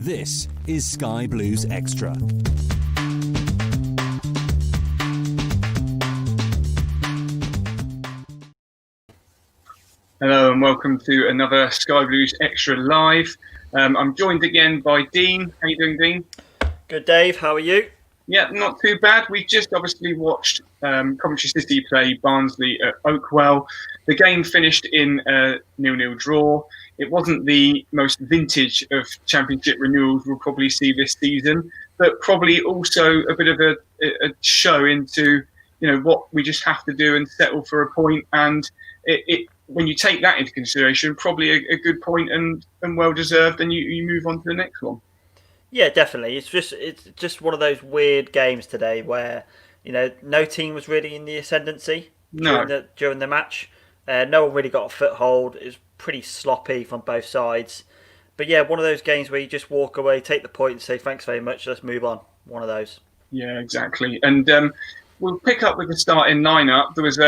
This is Sky Blues Extra. Hello and welcome to another Sky Blues Extra Live. I'm joined again by Dean. How you doing, Dean? Good, Dave. How are you? Yeah, not too bad. We just obviously watched Coventry City play Barnsley at Oakwell. The game finished in a 0-0 draw. It wasn't the most vintage of championship renewals we'll probably see this season, but probably also a bit of a show into what we just have to do and settle for a point. And when you take that into consideration, probably a good point and well deserved, and you move on to the next one. Yeah, definitely. It's just one of those weird games today where no team was really in the ascendancy during the match. No one really got a foothold. It was pretty sloppy from both sides. But yeah, one of those games where you just walk away, take the point, and say thanks very much. Let's move on. One of those. Yeah, exactly. And we'll pick up with the starting lineup. There was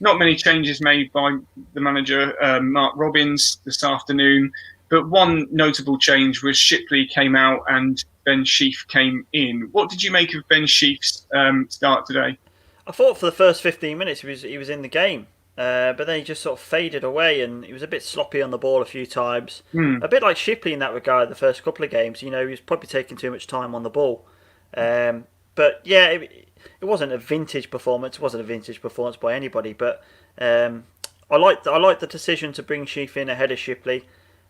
not many changes made by the manager, Mark Robbins, this afternoon. But one notable change was Shipley came out and Ben Sheaf came in. What did you make of Ben Sheaf's start today? I thought for the first 15 minutes he was in the game, but then he just sort of faded away and he was a bit sloppy on the ball a few times. A bit like Shipley in that regard the first couple of games. He was probably taking too much time on the ball. But yeah, it wasn't a vintage performance. It wasn't a vintage performance by anybody. But I liked the decision to bring Sheaf in ahead of Shipley.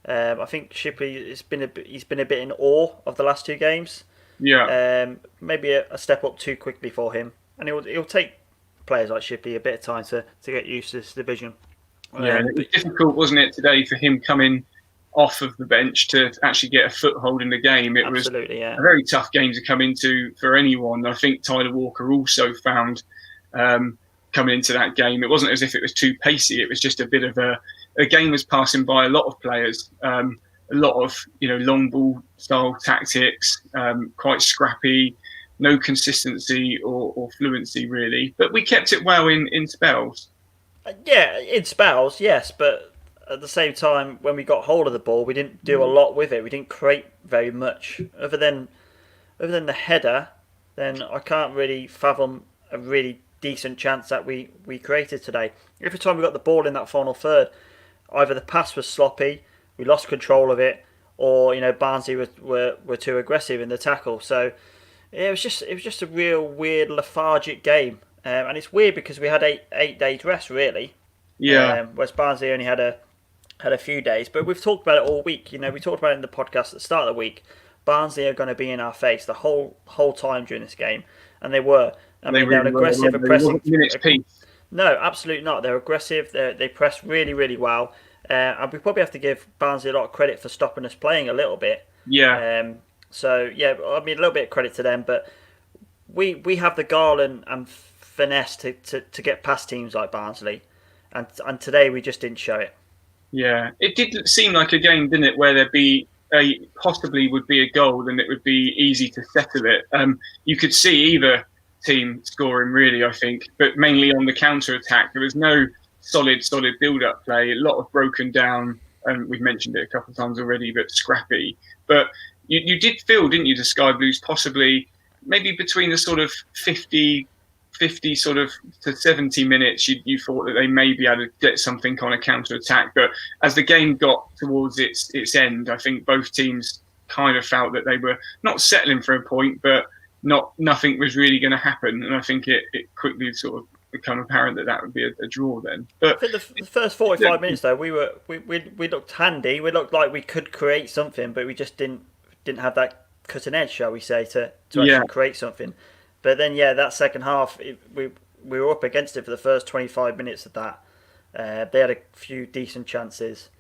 I think Shipley he's been a bit in awe of the last two games. Yeah. Maybe a step up too quickly for him, and it'll take players like Shipley a bit of time to get used to this division. Yeah, it was difficult, wasn't it, today for him coming off of the bench to actually get a foothold in the game. It was a very tough game to come into for anyone. I think Tyler Walker also found coming into that game, it wasn't as if it was too pacey. It was just a bit of a game was passing by a lot of players, a lot of long ball style tactics, quite scrappy, no consistency or fluency really. But we kept it well in spells. Yeah, in spells, yes, but at the same time, when we got hold of the ball, we didn't do a lot with it. We didn't create very much, other than the header. Then I can't really fathom a really decent chance that we created today. Every time we got the ball in that final third, either the pass was sloppy, we lost control of it, or Barnsley were too aggressive in the tackle. So it was just a real weird lethargic game, and it's weird because we had eight days rest really. Yeah. Whereas Barnsley only had a few days. But we've talked about it all week. We talked about it in the podcast at the start of the week. Barnsley are going to be in our face the whole time during this game, and they were. They're an aggressive, pressing. No, absolutely not. They're aggressive. They press really, really well. And we probably have to give Barnsley a lot of credit for stopping us playing a little bit. Yeah. So yeah, I mean a little bit of credit to them, but we have the gall and finesse to get past teams like Barnsley, and today we just didn't show it. Yeah, it did seem like a game, didn't it, where there'd be possibly would be a goal and it would be easy to settle it. You could see either team scoring really, I think, but mainly on the counter attack. There was no solid build-up play, a lot of broken down, and we've mentioned it a couple of times already, but scrappy. But you did feel, didn't you, the Sky Blues possibly maybe between the sort of 50 sort of to 70 minutes, you thought that they may be able to get something on a counter attack. But as the game got towards its end, I think both teams kind of felt that they were not settling for a point, but nothing was really going to happen. And I think it quickly sort of become apparent that would be a draw then. But I think the first 45 minutes though, we looked handy. We looked like we could create something, but we just didn't have that cutting edge, shall we say, to actually create something. But then, that second half, we were up against it for the first 25 minutes of that. They had a few decent chances,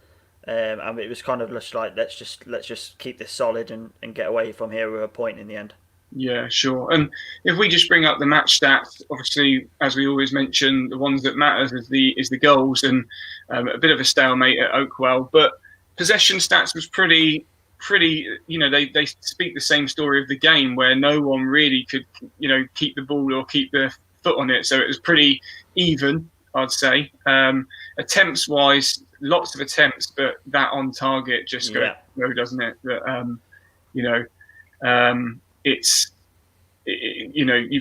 and it was kind of just like let's just keep this solid and get away from here with a point in the end. Yeah, sure. And if we just bring up the match stats, obviously, as we always mention, the ones that matters is the goals, and a bit of a stalemate at Oakwell. But possession stats was pretty. They speak the same story of the game where no one really could keep the ball or keep the foot on it. So it was pretty even, I'd say. Attempts wise, lots of attempts, but that on target just goes, doesn't it? But, You've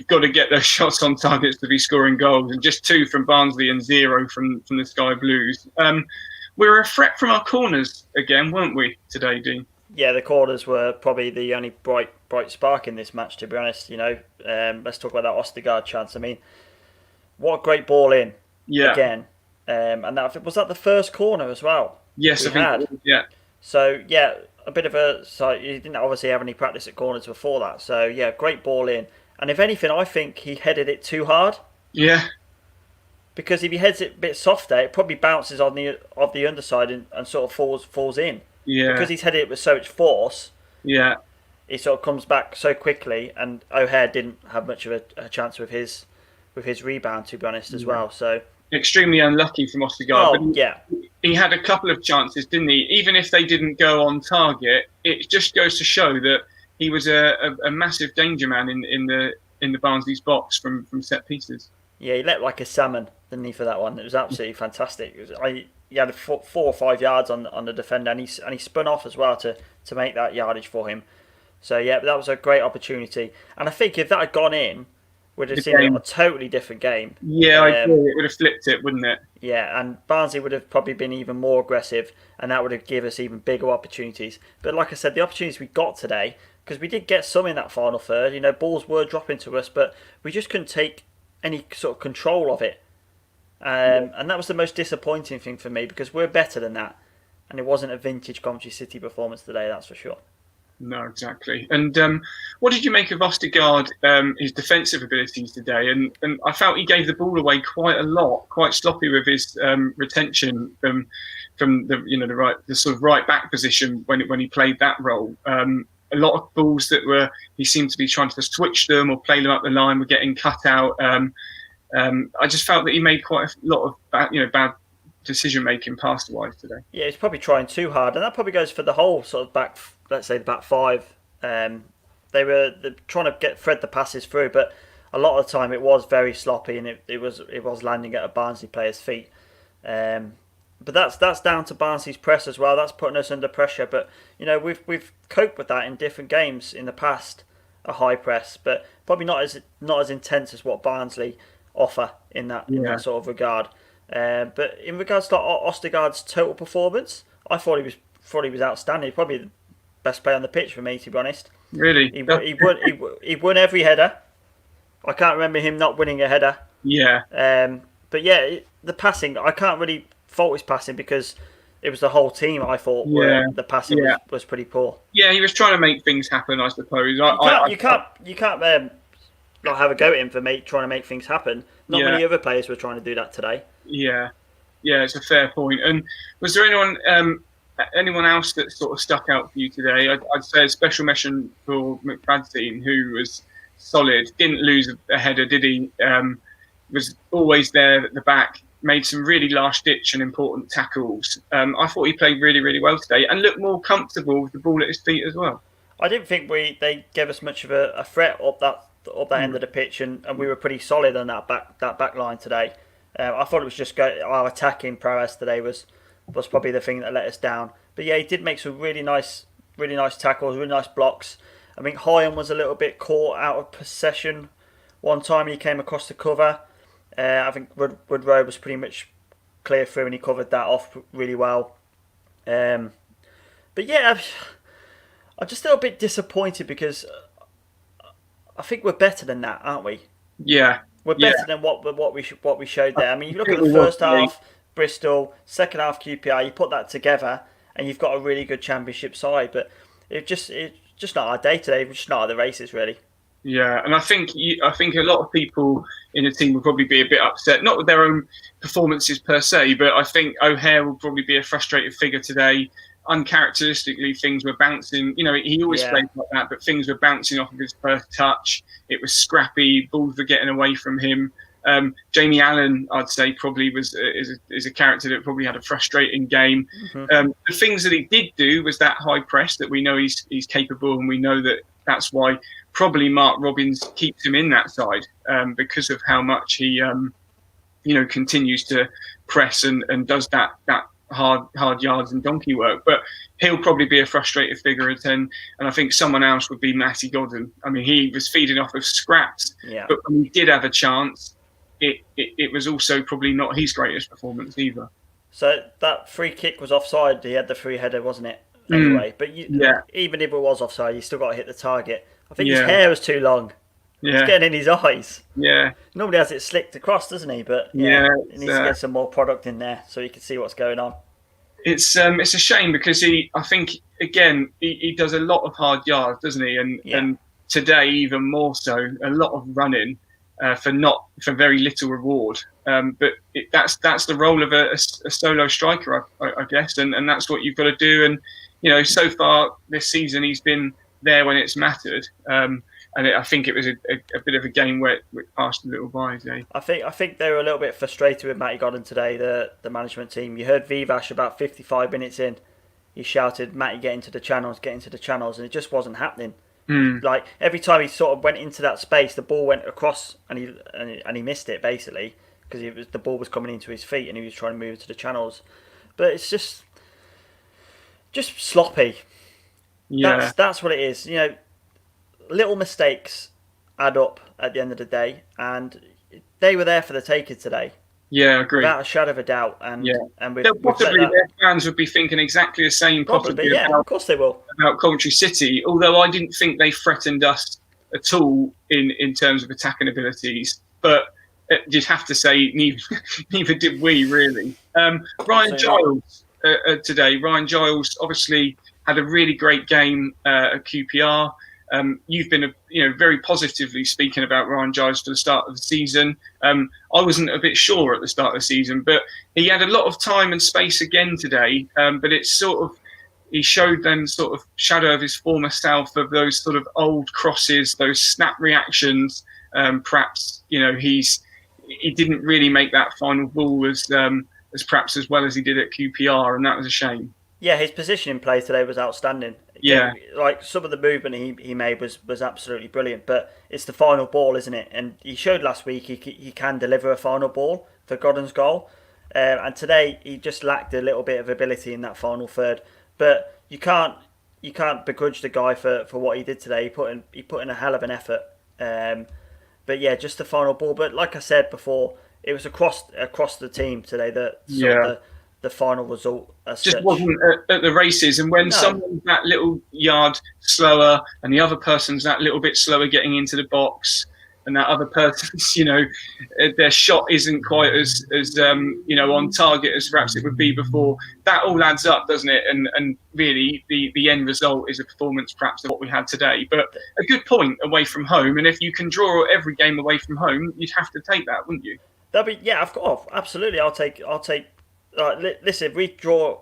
got to get those shots on targets to be scoring goals, and just 2 from Barnsley and 0 from the Sky Blues. We were a threat from our corners again, weren't we, today, Dean? Yeah, the corners were probably the only bright spark in this match, to be honest. Let's talk about that Ostergaard chance. I mean, what a great ball in again. And was that the first corner as well? Yes, I think. Yeah. So, yeah, a bit of a... So he didn't obviously have any practice at corners before that. So, yeah, great ball in. And if anything, I think he headed it too hard. Yeah. Because if he heads it a bit softer, it probably bounces on the underside and sort of falls in. Yeah. Because he's headed it with so much force. Yeah. It sort of comes back so quickly, and O'Hare didn't have much of a chance with his rebound, to be honest, as well. So extremely unlucky from Ostergaard. But he had a couple of chances, didn't he? Even if they didn't go on target, it just goes to show that he was a massive danger man in the Barnsley's box from set pieces. Yeah, he leapt like a salmon, didn't he, for that one? It was absolutely fantastic. He had 4 or 5 yards on the defender, and he spun off as well to make that yardage for him. So yeah, that was a great opportunity. And I think if that had gone in, we'd have seen a totally different game. Yeah, I agree. It would have flipped it, wouldn't it? Yeah, and Barnsley would have probably been even more aggressive, and that would have given us even bigger opportunities. But like I said, the opportunities we got today, because we did get some in that final third, balls were dropping to us, but we just couldn't take any sort of control of it. And that was the most disappointing thing for me, because we're better than that. And it wasn't a vintage Coventry City performance today, that's for sure. No, exactly. And what did you make of Ostergaard, his defensive abilities today? And I felt he gave the ball away quite a lot, quite sloppy with his retention from the sort of right back position when he played that role. A lot of balls he seemed to be trying to switch them or play them up the line were getting cut out. I just felt that he made quite a lot of bad decision-making pass-wise today. Yeah, he's probably trying too hard, and that probably goes for the whole sort of back, let's say the back five. They were trying to thread the passes through, but a lot of the time it was very sloppy, and it was landing at a Barnsley player's feet. But that's down to Barnsley's press as well. That's putting us under pressure. But we've coped with that in different games in the past, a high press, but probably not as intense as what Barnsley offer in that sort of regard. But in regards to Ostergaard's total performance, I thought he was outstanding. He's probably the best player on the pitch for me, to be honest. Really, he won every header. I can't remember him not winning a header. Yeah. But yeah, the passing, I can't really fault his passing because it was the whole team. I thought where the passing was pretty poor. Yeah, he was trying to make things happen, I suppose. You can't not have a go at him for trying to make things happen. Not many other players were trying to do that today. Yeah, it's a fair point. And was there anyone else that sort of stuck out for you today? I'd say a special mention for McFadzean, who was solid, didn't lose a header, did he? Was always there at the back, made some really last-ditch and important tackles. I thought he played really, really well today and looked more comfortable with the ball at his feet as well. I didn't think they gave us much of a threat up that end of the pitch, and we were pretty solid on that back line today. I thought it was just our attacking prowess today was probably the thing that let us down. But yeah, he did make some really nice tackles, really nice blocks. I think Hyam was a little bit caught out of possession one time. He came across the cover. I think Woodrow was pretty much clear through, and he covered that off really well. But yeah, I'm just a little bit disappointed because I think we're better than that, aren't we? Yeah, we're better than what we showed there. I mean, you look at the first half, Bristol, second half QPR. You put that together, and you've got a really good Championship side. But it's just not our day today. We're just not at the races, really. Yeah, and I think a lot of people in the team will probably be a bit upset, not with their own performances per se, but I think O'Hare will probably be a frustrated figure today. Uncharacteristically, things were bouncing. He always played like that, but things were bouncing off of his first touch. It was scrappy. Balls were getting away from him. Jamie Allen, I'd say, probably is a character that probably had a frustrating game. Mm-hmm. The things that he did do was that high press that we know he's capable, and we know that's why probably Mark Robbins keeps him in that side because of how much he continues to press and does that hard yards and donkey work. But he'll probably be a frustrated figure at 10. And I think someone else would be Matty Godden. I mean, he was feeding off of scraps, but when he did have a chance, it was also probably not his greatest performance either. So that free kick was offside. He had the free header, wasn't it? Anyway, but even if it was offside, you still got to hit the target. I think his hair was too long. It's getting in his eyes. Yeah. Normally has it slicked across, doesn't he? But he needs to get some more product in there so he can see what's going on. It's a shame because I think again he does a lot of hard yards, doesn't he? And today even more so, a lot of running for very little reward. But that's the role of a solo striker, I guess, and that's what you've got to do. And so far this season he's been there when it's mattered. And I think it was a bit of a game where it passed a little by. I think they were a little bit frustrated with Matty Godden today, the management team. You heard Vivash about 55 minutes in. He shouted, "Matty, get into the channels," and it just wasn't happening. Like every time he sort of went into that space, the ball went across, and he missed it basically because the ball was coming into his feet, and he was trying to move into the channels. But it's just sloppy. Yeah, that's what it is. Little mistakes add up at the end of the day, and they were there for the taking today. Yeah, I agree. Without a shadow of a doubt. And possibly their fans would be thinking exactly the same. Probably, of course they will. About Coventry City, although I didn't think they threatened us at all in terms of attacking abilities. But you'd have to say neither did we really. Ryan Giles today. Ryan Giles obviously had a really great game at QPR. You've been very positively speaking about Ryan Giles for the start of the season. I wasn't a bit sure at the start of the season, but he had a lot of time and space again today. But it's he showed then sort of shadow of his former self, of those sort of old crosses, those snap reactions. Perhaps he didn't really make that final ball as perhaps as well as he did at QPR, and that was a shame. Yeah, his positioning play today was outstanding. Yeah, like some of the movement he made was absolutely brilliant. But it's the final ball, isn't it? And he showed last week he can deliver a final ball for Godden's goal. And today he just lacked a little bit of ability in that final third. But you can't begrudge the guy for what he did today. He put in a hell of an effort. But yeah, just the final ball. But like I said before, it was across the team today that the final result just wasn't at the races. And when someone's that little yard slower and the other person's that little bit slower getting into the box, and that other person's their shot isn't quite as on target as perhaps it would be before, that all adds up, doesn't it? And really the end result is a performance perhaps of what we had today, but a good point away from home. And if you can draw every game away from home, you'd have to take that, wouldn't you? That'd be, of course, absolutely. I'll take. Listen, if we draw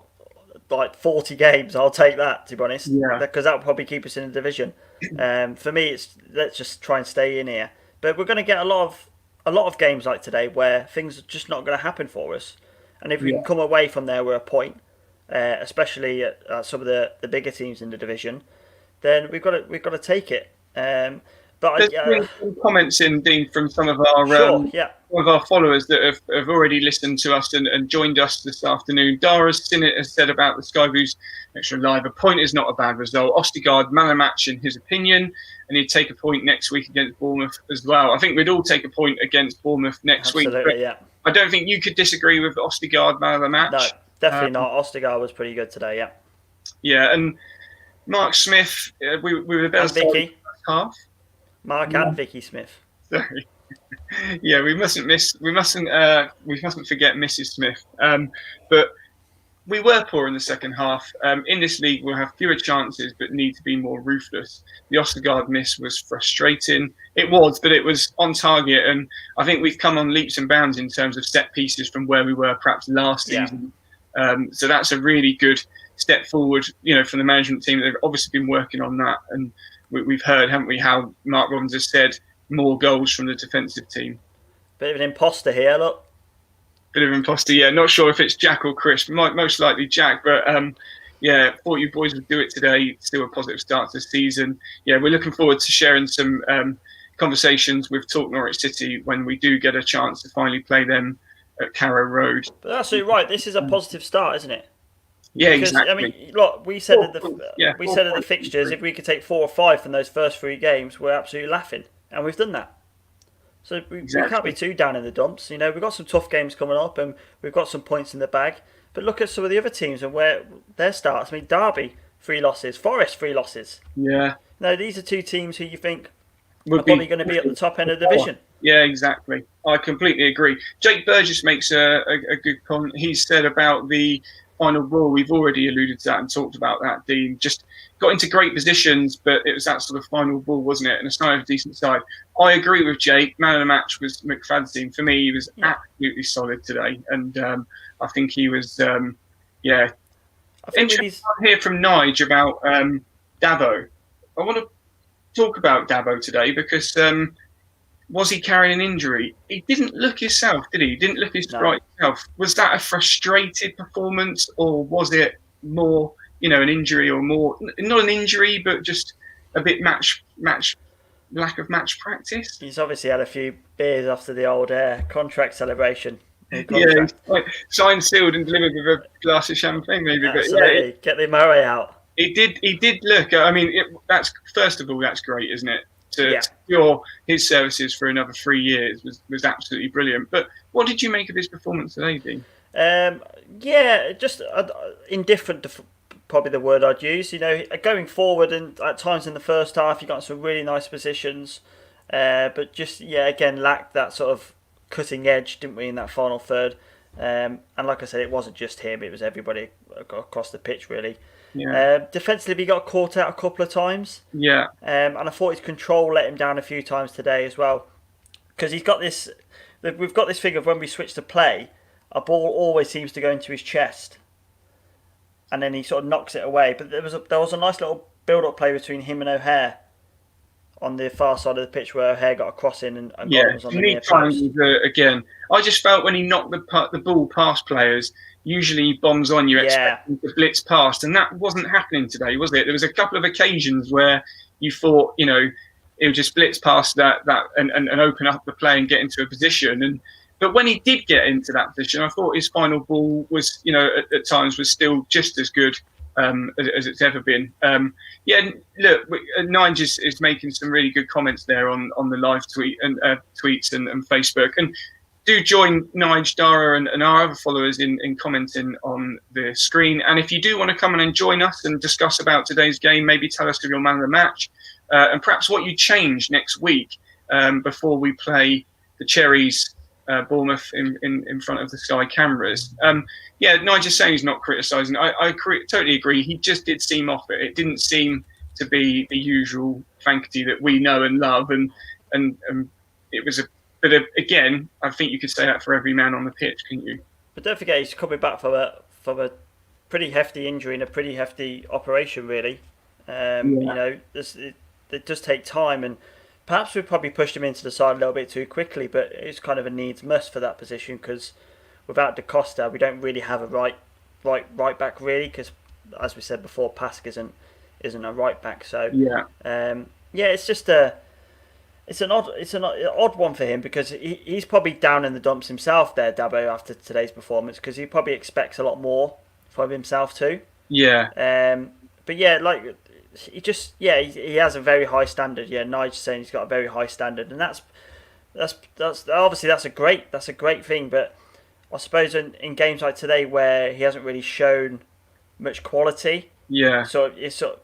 like 40 games, I'll take that, to be honest. Yeah. Because that will probably keep us in the division. For me, it's let's just try and stay in here. But we're going to get a lot of games like today where things are just not going to happen for us. And if we can come away from there with a point, especially at some of the bigger teams in the division, then we've got to take it. But there's been some comments in, Dean, from some of our some of our followers that have already listened to us and joined us this afternoon. Dara Sinnott has said about the Sky Blues Extra Live, a point is not a bad result. Ostigard, man of match in his opinion, and he'd take a point next week against Bournemouth as well. I think we'd all take a point against Bournemouth next week. But I don't think you could disagree with Ostigard, man of the match. No, definitely not. Ostigard was pretty good today, yeah. Yeah, and Mark Smith, we were the best half. Mark and Vicky Smith. Sorry. Yeah, we mustn't forget Mrs. Smith. But we were poor in the second half. In this league, we'll have fewer chances, but need to be more ruthless. The Ostigard miss was frustrating. It was, but it was on target, and I think we've come on leaps and bounds in terms of set pieces from where we were perhaps last season. So that's a really good step forward, from the management team. They've obviously been working on that, and we've heard, haven't we, how Mark Robbins has said more goals from the defensive team. Bit of an imposter here, look. Bit of an imposter, yeah. Not sure if it's Jack or Chris. Most likely Jack, but thought you boys would do it today. Still a positive start to the season. Yeah, we're looking forward to sharing some conversations with Talk Norwich City when we do get a chance to finally play them at Carrow Road. But that's absolutely right. This is a positive start, isn't it? Yeah, Because, exactly. I mean, look, we said at the 4 points. fixtures, if we could take 4 or 5 from those first 3 games, we're absolutely laughing, and we've done that. So we can't be too down in the dumps. You know, we've got some tough games coming up, and we've got some points in the bag. But look at some of the other teams and where their starts. I mean, Derby 3 losses, Forest 3 losses. Yeah. No, these are 2 teams who you think Would are probably going to be at the top end of the division. Yeah, exactly. I completely agree. Jake Burgess makes a good comment. He said about the final ball, we've already alluded to that and talked about that, Dean. Just got into great positions, but it was that sort of final ball, wasn't it? And it's not a decent side. I agree with Jake. Man of the match was McFadzean. For me, he was absolutely solid today. And I think he was, I think interesting to hear from Nige about Dabo. I want to talk about Dabo today because was he carrying an injury? He didn't look himself, did he? He didn't look his right self. Was that a frustrated performance, or was it more, an injury, or more not an injury, but just a bit lack of match practice? He's obviously had a few beers after the old contract celebration. Yeah, signed, sealed, and delivered with a glass of champagne, maybe. Absolutely. But get the Murray out. He did look. I mean, that's first of all, that's great, isn't it? To secure his services for another 3 years was absolutely brilliant. But what did you make of his performance today, Dean? Just indifferent to probably the word I'd use. Going forward, and at times in the first half, you got some really nice positions, but just again lacked that sort of cutting edge, didn't we, in that final third? And like I said, it wasn't just him; it was everybody across the pitch, really. Yeah. Defensively, he got caught out a couple of times. Yeah. And I thought his control let him down a few times today as well, because he's got this. We've got this thing of when we switch to play, a ball always seems to go into his chest, and then he sort of knocks it away. But there was a nice little build-up play between him and O'Hare on the far side of the pitch where O'Hare got a cross in and was on the near post. Again, I just felt when he knocked the ball past players, usually he bombs on you, expecting to blitz past, and that wasn't happening today, was it? There was a couple of occasions where you thought, it would just blitz past that and open up the play and get into a position. But when he did get into that position, I thought his final ball was, at times was still just as good as it's ever been. Look, Nige is making some really good comments there on the live tweets and Facebook. And do join Nige, Dara, and our other followers in commenting on the screen. And if you do want to come in and join us and discuss about today's game, maybe tell us of your man of the match and perhaps what you change next week before we play the Cherries Bournemouth in front of the Sky cameras. Nige is saying he's not criticising. I totally agree. He just did seem off it. It didn't seem to be the usual Fankety that we know and love. And it was But again, I think you could say that for every man on the pitch, couldn't you? But don't forget, he's coming back from a pretty hefty injury and a pretty hefty operation, really. It does take time, and perhaps we probably pushed him into the side a little bit too quickly. But it's kind of a needs must for that position, because without Da Costa, we don't really have a right back, really. Because as we said before, Pask isn't a right back. So it's just It's an odd one for him, because he's probably down in the dumps himself there, Dabo, after today's performance, because he probably expects a lot more from himself too. Yeah. But he has a very high standard. Yeah, Nigel's saying he's got a very high standard, and that's obviously that's a great thing. But I suppose in games like today where he hasn't really shown much quality. Yeah. So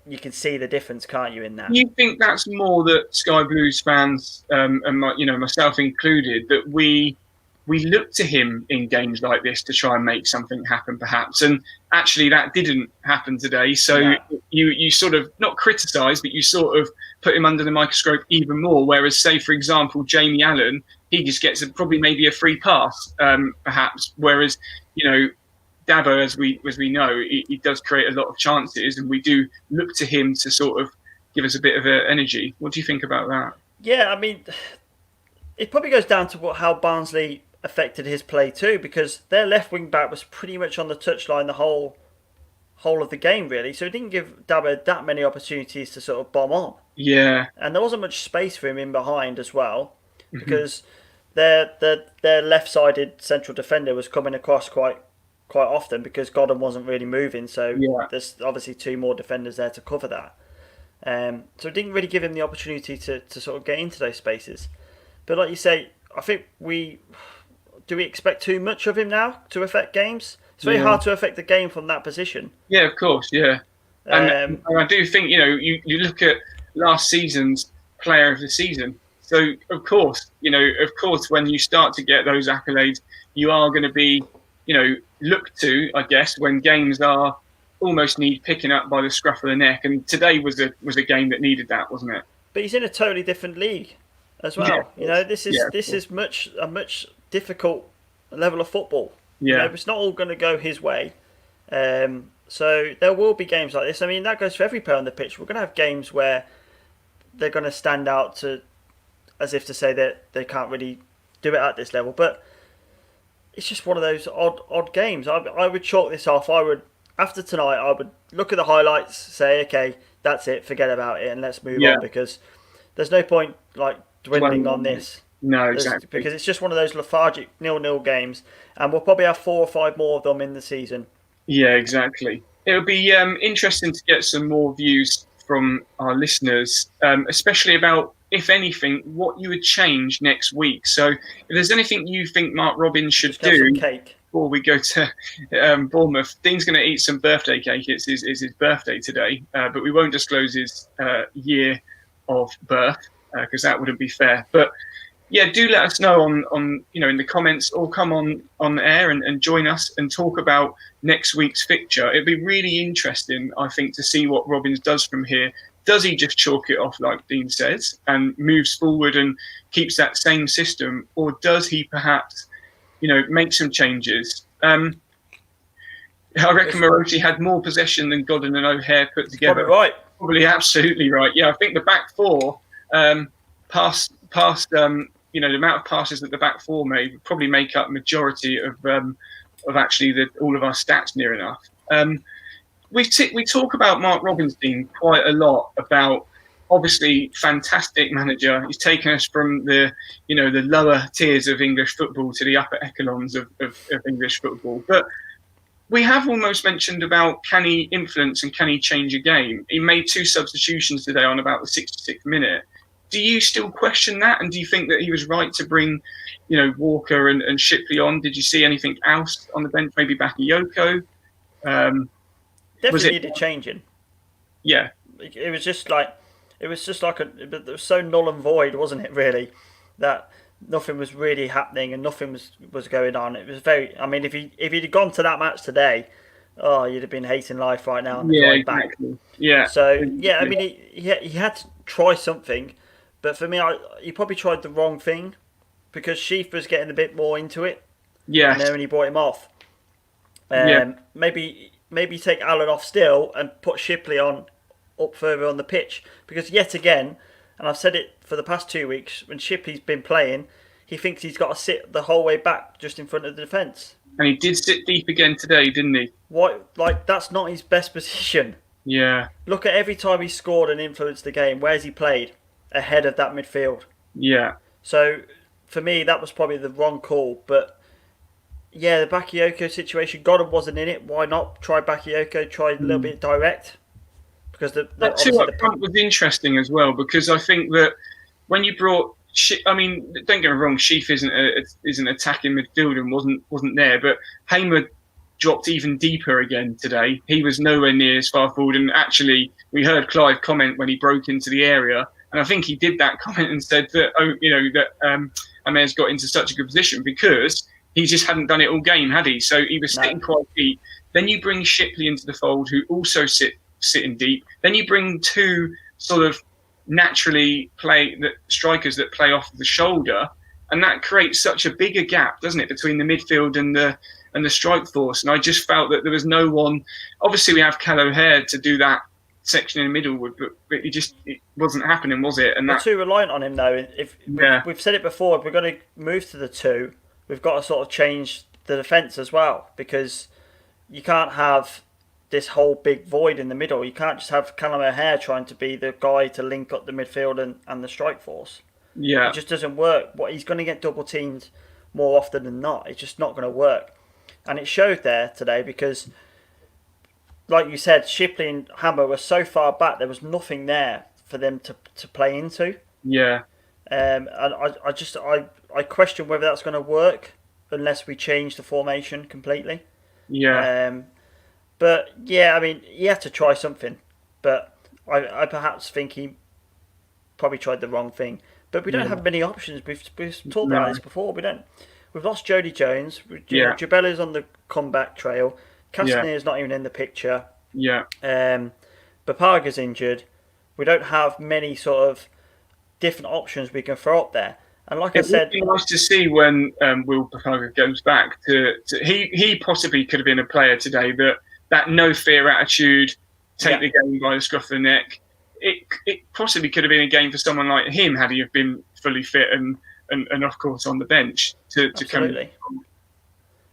you can see the difference, can't you, in that? You think that's more that Sky Blues fans, and myself included, that we look to him in games like this to try and make something happen, perhaps, and actually that didn't happen today. So you sort of not criticise, but you sort of put him under the microscope even more. Whereas, say for example, Jamie Allen, he just gets probably maybe a free pass, perhaps. Whereas Dabo, as we know, he does create a lot of chances, and we do look to him to sort of give us a bit of energy. What do you think about that? Yeah, I mean, it probably goes down to how Barnsley affected his play too, because their left wing back was pretty much on the touchline the whole of the game, really. So it didn't give Dabo that many opportunities to sort of bomb on. Yeah. And there wasn't much space for him in behind as well, because their left-sided central defender was coming across quite often because Godden wasn't really moving. So there's obviously 2 more defenders there to cover that. So it didn't really give him the opportunity to sort of get into those spaces. But like you say, I think we expect too much of him now to affect games? It's very hard to affect the game from that position. Yeah, of course, yeah. And I do think, you look at last season's player of the season. So, of course, when you start to get those accolades, you are going to be, looked to, I guess, when games are almost need picking up by the scruff of the neck. And today was a game that needed that, wasn't it? But he's in a totally different league as well. Yeah, this is a much difficult level of football. Yeah, it's not all going to go his way. So there will be games like this. I mean, that goes for every player on the pitch. We're going to have games where they're going to stand out as if to say that they can't really do it at this level. But it's just one of those odd games. I would chalk this off. After tonight, I would look at the highlights, say, okay, that's it, forget about it, and let's move on, because there's no point dwelling on this. No, exactly. Because it's just one of those lethargic 0-0 games, and we'll probably have 4 or 5 more of them in the season. Yeah, exactly. It'll be interesting to get some more views from our listeners, especially about, if anything, what you would change next week. So if there's anything you think Mark Robins should do before we go to Bournemouth, Dean's going to eat some birthday cake. It's his birthday today, but we won't disclose his year of birth because that wouldn't be fair. But yeah, do let us know on in the comments, or come on air and join us and talk about next week's fixture. It'd be really interesting, I think, to see what Robins does from here. Does he just chalk it off like Dean says and moves forward and keeps that same system, or does he perhaps, make some changes? I reckon Marotti had more possession than Godden and O'Hare put together. Probably right. Probably absolutely right. Yeah, I think the back four past the amount of passes that the back four made would probably make up majority of actually all of our stats near enough. We talk about Mark Robins quite a lot, about obviously fantastic manager. He's taken us from the lower tiers of English football to the upper echelons of English football. But we have almost mentioned about, can he influence and can he change a game? He made 2 substitutions today on about the 66th minute. Do you still question that? And do you think that he was right to bring, Walker and Shipley on? Did you see anything else on the bench? Maybe Bakayoko? Definitely needed changing. Yeah. It was just like it was so null and void, wasn't it, really? That nothing was really happening and nothing was going on. It was very, I mean, if he'd gone to that match today, you'd have been hating life right now on the drive exactly. back. Yeah. So, yeah, I mean, he had to try something. But for me, he probably tried the wrong thing, because Sheaf was getting a bit more into it. Yeah. And then when he brought him off, maybe take Allen off still and put Shipley on up further on the pitch, because yet again, and I've said it for the past 2 weeks, when Shipley's been playing, he thinks he's got to sit the whole way back just in front of the defence. And he did sit deep again today, didn't he? That's not his best position. Yeah. Look at every time he scored and influenced the game. Where's he played? Ahead of that midfield. Yeah. So for me, that was probably the wrong call. But yeah, the Bakayoko situation, Godden wasn't in it. Why not try Bakayoko? Try a little bit direct, because that 2 up front was interesting as well, because I think that when you brought, don't get me wrong, Sheaf isn't attacking midfield and wasn't there, but Hamer dropped even deeper again today. He was nowhere near as far forward, and actually we heard Clive comment when he broke into the area. And I think he did that comment and said that, Amer's got into such a good position because he just hadn't done it all game, had he? So he was sitting quite deep. Then you bring Shipley into the fold, who also sitting deep. Then you bring 2 sort of naturally strikers that play off the shoulder, and that creates such a bigger gap, doesn't it, between the midfield and the strike force. And I just felt that there was no one. Obviously, we have Cal O'Hare to do that section in the middle, but it wasn't happening, was it? And we're too reliant on him, though. We've said it before, if we're going to move to the 2, we've got to sort of change the defence as well, because you can't have this whole big void in the middle. You can't just have Callum O'Hare trying to be the guy to link up the midfield and the strike force. Yeah. It just doesn't work. What he's going to get double teamed more often than not. It's just not going to work. And it showed there today because, like you said, Shipley and Hammer were so far back, there was nothing there for them to play into. Yeah. And I question whether that's going to work unless we change the formation completely. Yeah. But yeah, I mean, he had to try something. But I perhaps think he probably tried the wrong thing. But we don't have many options. We've talked about this before. We've lost Jody Jones. Jabella's on the comeback trail. Castanier's not even in the picture. Yeah. Bapaga's injured. We don't have many sort of different options we can throw up there. And like I said, it would be nice to see when Will Bapaga goes back. He possibly could have been a player today. That no fear attitude, take the game by the scruff of the neck. It possibly could have been a game for someone like him had he have been fully fit and of course on the bench to come.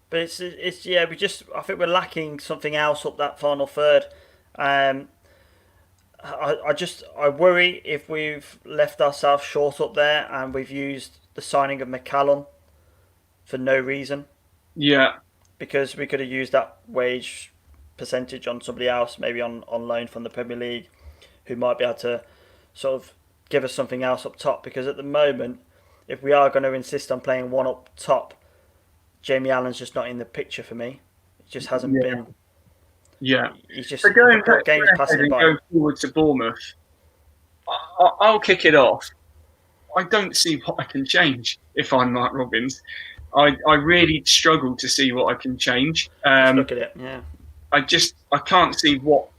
But it's I think we're lacking something else up that final third. I worry if we've left ourselves short up there and we've used the signing of McCallum for no reason. Yeah. Because we could have used that wage percentage on somebody else, maybe on loan from the Premier League, who might be able to sort of give us something else up top. Because at the moment, if we are going to insist on playing one up top, Jamie Allen's just not in the picture for me. It just hasn't been. Yeah. He's just going games passing by. Going forward to Bournemouth, I'll kick it off. I don't see what I can change if I'm Mark Robins. I really struggle to see what I can change. Look at it, yeah. I can't see what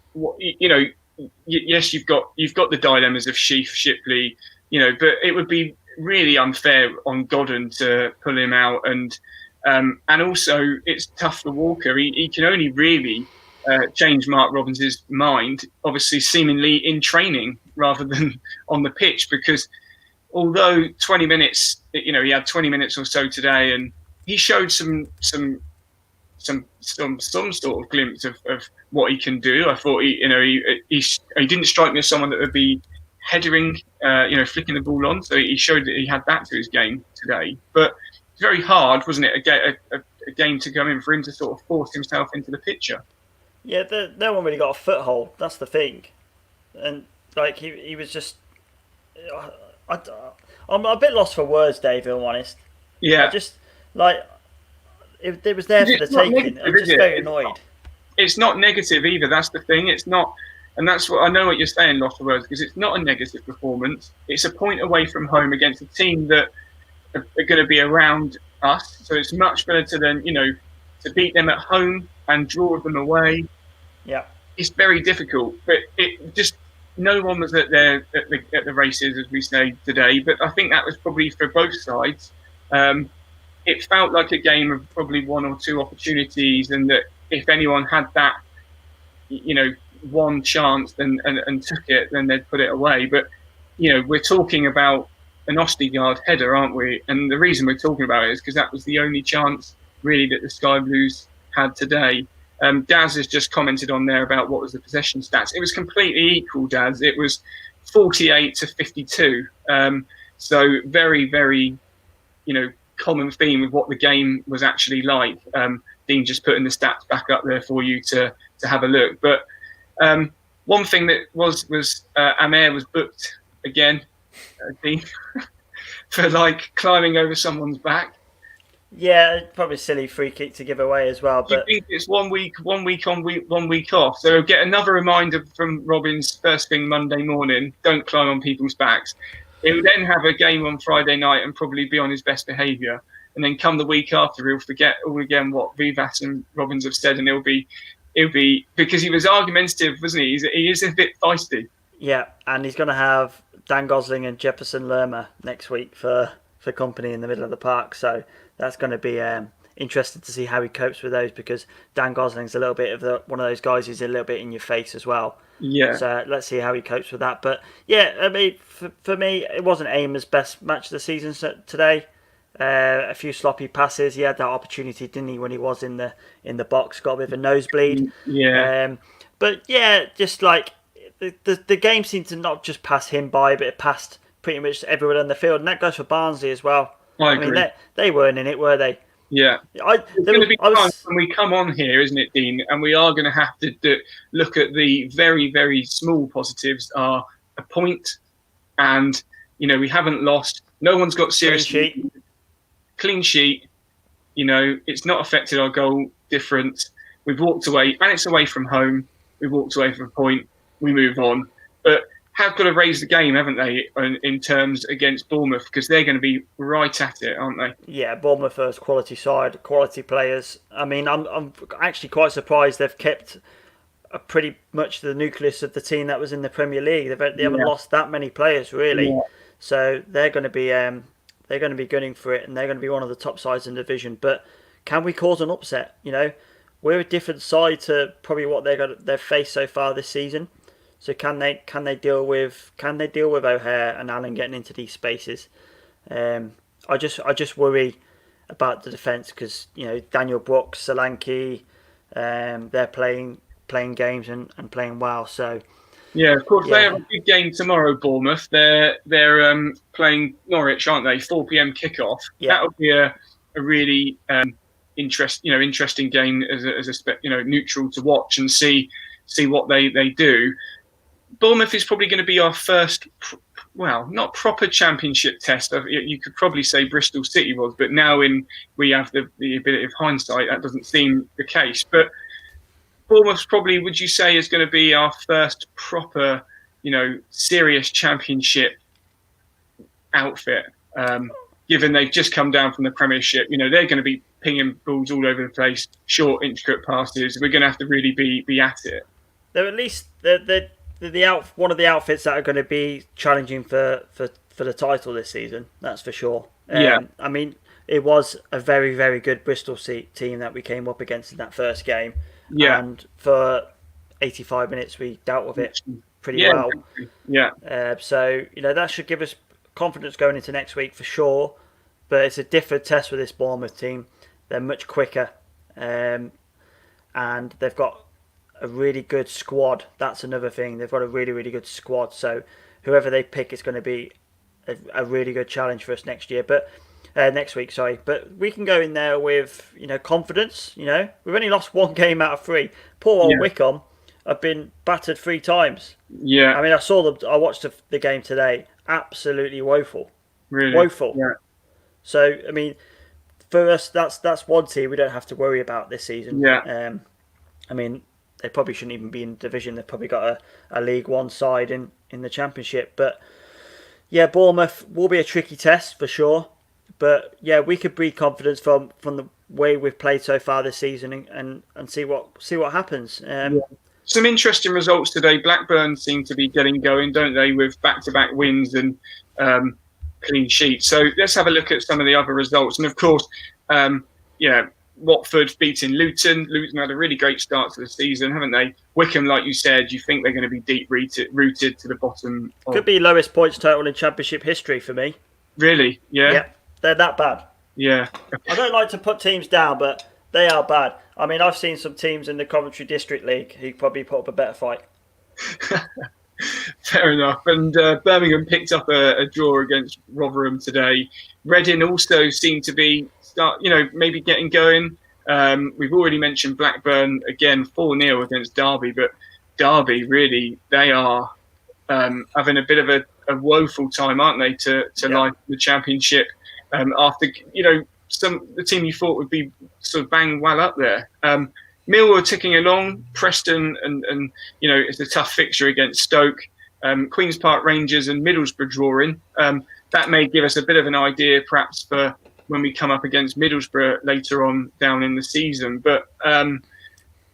yes, you've got the dilemmas of Sheaf, Shipley, but it would be really unfair on Godden to pull him out, and also it's tough for Walker. He can only really change Mark Robbins's mind, obviously seemingly in training rather than on the pitch, because although 20 minutes, he had 20 minutes or so today, and he showed some sort of glimpse of what he can do. I thought he didn't strike me as someone that would be headering, flicking the ball on. So he showed that he had that to his game today. But it's very hard, wasn't it, a game to come in for him to sort of force himself into the picture. Yeah, no one really got a foothold. That's the thing, and like he was just. I'm a bit lost for words, Dave. If I'm honest. Yeah. I just like. It was there for the taking. I'm just very annoyed. It's not negative either. That's the thing. It's not, and that's what I know what you're saying, lost of words, because it's not a negative performance. It's a point away from home against a team that are going to be around us. So it's much better to then to beat them at home and draw them away. Yeah, it's very difficult, but it just no one was at the races, as we say today. But I think that was probably for both sides. It felt like a game of probably one or two opportunities, and that if anyone had that, one chance and took it, then they'd put it away. But, we're talking about an Ostigard header, aren't we? And the reason we're talking about it is because that was the only chance really that the Sky Blues had today. Daz has just commented on there about what was the possession stats. It was completely equal, Daz. It was 48 to 52. So very, very, common theme with what the game was actually like. Dean just putting the stats back up there for you to have a look. But one thing that was Amer was booked again, Dean, for climbing over someone's back. Yeah, probably silly free kick to give away as well. But you think it's 1 week on, 1 week off. So get another reminder from Robins first thing Monday morning: don't climb on people's backs. He'll then have a game on Friday night and probably be on his best behaviour. And then come the week after, he'll forget all again what Vivas and Robins have said, and he'll be because he was argumentative, wasn't he? He is a bit feisty. Yeah, and he's going to have Dan Gosling and Jefferson Lerma next week for company in the middle of the park. So that's going to be interesting to see how he copes with those, because Dan Gosling's a little bit of one of those guys who's a little bit in your face as well. Yeah. So let's see how he copes with that. But yeah, I mean, for me, it wasn't Amer's best match of the season today. A few sloppy passes. He had that opportunity, didn't he, when he was in the box, got a bit of a nosebleed. Yeah. But yeah, just like the game seemed to not just pass him by, but it passed pretty much everyone on the field, and that goes for Barnsley as well. I agree. mean, they weren't in it, were they? Yeah. There's going to be times when we come on here, isn't it, Dean? And we are going to have to look at the very, very small positives are a point, and, we haven't lost. No one's got serious clean sheet. It's not affected our goal difference. We've walked away, and it's away from home. We walked away from a point. We move on. But have got to raise the game, haven't they, in terms against Bournemouth, because they're going to be right at it, aren't they? Yeah, Bournemouth first, quality side, quality players. I mean, I'm actually quite surprised they've kept pretty much the nucleus of the team that was in the Premier League. They haven't lost that many players really, so they're going to be gunning for it, and they're going to be one of the top sides in the division. But can we cause an upset? We're a different side to probably what they've faced so far this season. So can they deal with O'Hare and Allen getting into these spaces? I just worry about the defence because Daniel Brooks, Solanke, they're playing games and playing well. So yeah, of course they have a big game tomorrow. Bournemouth, they're playing Norwich, aren't they? 4 p.m. kickoff. Yeah. That'll be a really interesting game as a neutral to watch and see what they do. Bournemouth is probably going to be our first, not proper championship test. You could probably say Bristol City was, but now we have the ability of hindsight, that doesn't seem the case. But Bournemouth's probably, would you say, is going to be our first proper, serious championship outfit, given they've just come down from the Premiership. They're going to be pinging balls all over the place, short, intricate passes. We're going to have to really be at it. They're at least one of the outfits that are going to be challenging for the title this season. That's for sure. I mean, it was a very, very good Bristol team that we came up against in that first game. Yeah. And for 85 minutes, we dealt with it pretty well. Yeah. So, that should give us confidence going into next week for sure. But it's a different test with this Bournemouth team. They're much quicker. And they've got a really good squad. That's another thing. They've got a really, really good squad. So whoever they pick is going to be a really good challenge for us next week. But we can go in there with confidence. We've only lost one game out of 3. Poor old Wickham have been battered 3 times. Yeah. I mean, I watched the game today. Absolutely woeful. Really woeful. Yeah. So I mean, for us, that's one team we don't have to worry about this season. Yeah. I mean, they probably shouldn't even be in division. They've probably got a League One side in the Championship. But yeah, Bournemouth will be a tricky test for sure. But yeah, we could breed confidence from the way we've played so far this season and see what happens. Some interesting results today. Blackburn seem to be getting going, don't they, with back-to-back wins and clean sheets. So let's have a look at some of the other results. And of course, Watford beating Luton. Luton had a really great start to the season, haven't they? Wickham, like you said, you think they're going to be deep rooted to the bottom. Could be lowest points total in Championship history for me. Really? Yeah. Yeah, they're that bad. Yeah. I don't like to put teams down, but they are bad. I mean, I've seen some teams in the Coventry District League who probably put up a better fight. Fair enough. And Birmingham picked up a draw against Rotherham today. Reading also seemed to be maybe getting going. We've already mentioned Blackburn again, 4-0 against Derby, but Derby really, they are having a bit of a woeful time, aren't they, to life in the Championship after the team you thought would be sort of bang well up there. Millwall ticking along. Preston and it's a tough fixture against Stoke. Queen's Park Rangers and Middlesbrough drawing. That may give us a bit of an idea, perhaps, for when we come up against Middlesbrough later on down in the season. But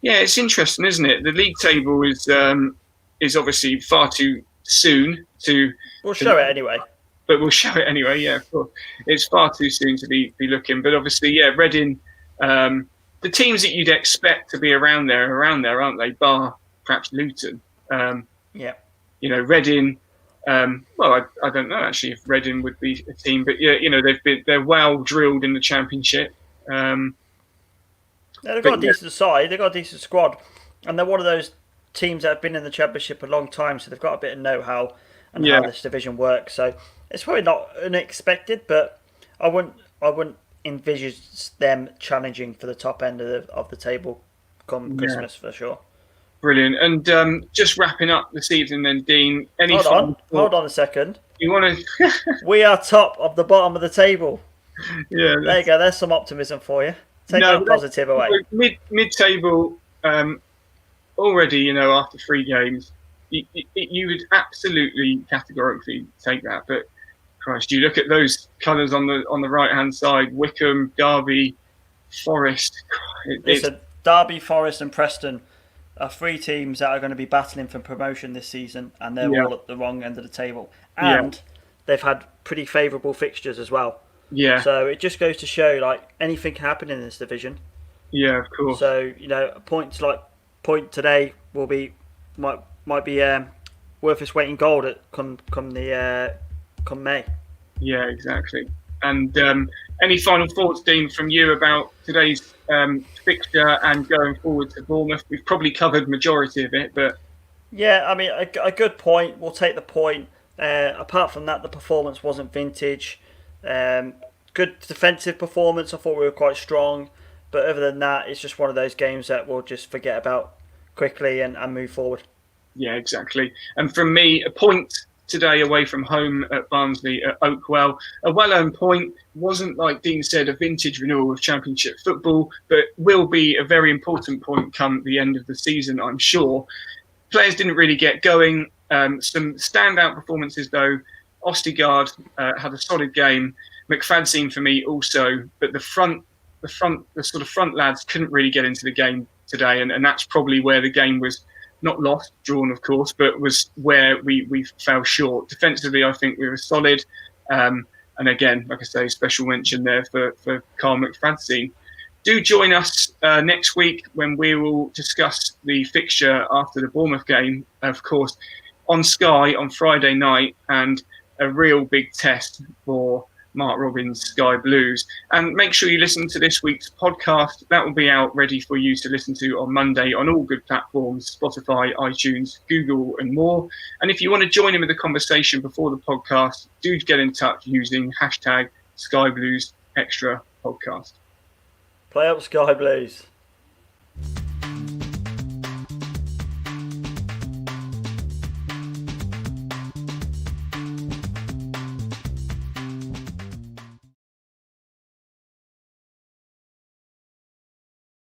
it's interesting, isn't it? The league table is obviously far too soon to. We'll show it anyway. But we'll show it anyway. Yeah, of course. It's far too soon to be looking. But obviously, Reading. The teams that you'd expect to be around there, aren't they? Bar perhaps Luton. Reading. I don't know actually if Reading would be a team, but they're well drilled in the Championship. They've got a decent side. They've got a decent squad, and they're one of those teams that have been in the Championship a long time, so they've got a bit of know-how. and how this division works. So it's probably not unexpected, but I wouldn't envisage them challenging for the top end of the table come Christmas for sure. Brilliant. And just wrapping up this evening then, Dean. Hold on a second. You want to? We are top of the bottom of the table. Yeah. There you go. There's some optimism for you. Take that positive away. Mid-table already, after 3 games, you would absolutely categorically take that. But Christ, you look at those colours on the right-hand side: Wycombe, Derby, Forest. Listen, Derby, Forest, and Preston are 3 teams that are going to be battling for promotion this season, and they're all at the wrong end of the table. And they've had pretty favourable fixtures as well. Yeah. So it just goes to show, anything can happen in this division. Yeah, of course. So a point today might be worth its weight in gold come May. Yeah, exactly. And any final thoughts, Dean, from you about today's fixture and going forward to Bournemouth? We've probably covered majority of it, but yeah, I mean a good point. We'll take the point. Apart from that, the performance wasn't vintage. Good defensive performance. I thought we were quite strong, but other than that, it's just one of those games that we'll just forget about quickly and move forward. Yeah, exactly. And from me, a point today away from home at Barnsley at Oakwell. A well-earned point. Wasn't, like Dean said, a vintage renewal of Championship football, but will be a very important point come the end of the season, I'm sure. Players didn't really get going. Some standout performances, though. Ostigard had a solid game. McFadzean for me also, but the sort of front lads couldn't really get into the game today, and that's probably where the game was not lost, drawn of course, but was where we fell short. Defensively, I think we were solid, and again, like I say, special mention there for Carl McFadzean. Do join us next week when we will discuss the fixture after the Bournemouth game, of course, on Sky on Friday night, and a real big test for Mark Robins' Sky Blues. And make sure you listen to this week's podcast. That will be out ready for you to listen to on Monday on all good platforms: Spotify, iTunes, Google, and more. And if you want to join in with the conversation before the podcast, do get in touch using #SkyBluesExtra podcast. Play up Sky Blues.